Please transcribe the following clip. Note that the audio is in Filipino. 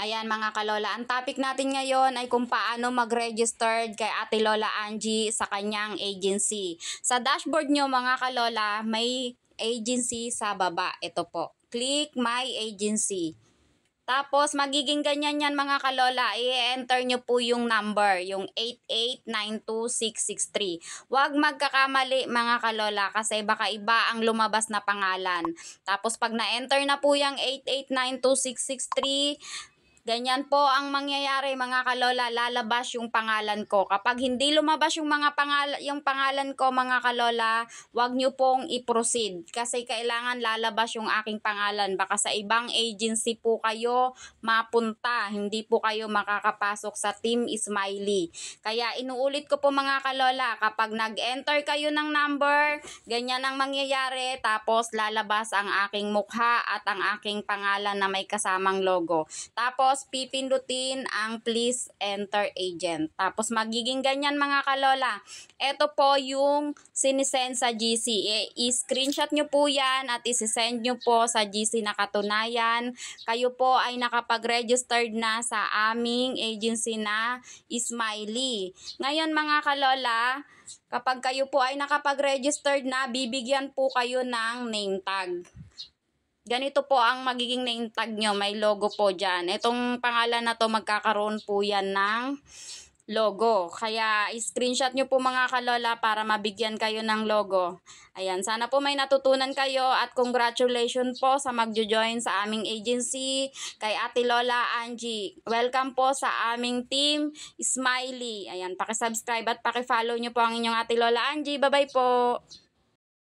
Ayan mga kalola, ang topic natin ngayon ay kung paano mag-registered kay Ate Lola Angie sa kanyang agency. Sa dashboard nyo mga kalola, may agency sa baba. Ito po, click my agency. Tapos magiging ganyan yan mga kalola, i-enter nyo po yung number, yung 88926663. Huwag magkakamali mga kalola kasi baka iba ang lumabas na pangalan. Tapos pag na-enter na po yung 88926663, ganyan po ang mangyayari mga kalola, lalabas yung pangalan ko. Kapag hindi lumabas yung pangalan ko mga kalola, wag nyo pong i-proceed kasi kailangan lalabas yung aking pangalan. Baka sa ibang agency po kayo mapunta, hindi po kayo makakapasok sa Team Smiley. Kaya inuulit ko po mga kalola, kapag nag-enter kayo ng number, ganyan ang mangyayari, tapos lalabas ang aking mukha at ang aking pangalan na may kasamang logo. Tapos pipindutin ang please enter agent. Tapos magiging ganyan mga kalola. Ito po yung sinisend sa GC. I-screenshot nyo po yan at isi-send nyo po sa GC na katunayan. Kayo po ay nakapag-registered na sa aming agency na Smiley. Ngayon mga kalola, kapag kayo po ay nakapag-registered na, bibigyan po kayo ng name tag. Ganito po ang magiging name tag nyo. May logo po dyan. Itong pangalan na to magkakaroon po yan ng logo. Kaya screenshot nyo po mga kalola para mabigyan kayo ng logo. Ayan, sana po may natutunan kayo at congratulations po sa magjo-join sa aming agency kay Ate Lola Angie. Welcome po sa aming team Smiley. Ayan, paki-subscribe at paki-follow nyo po ang inyong Ate Lola Angie. Bye-bye po!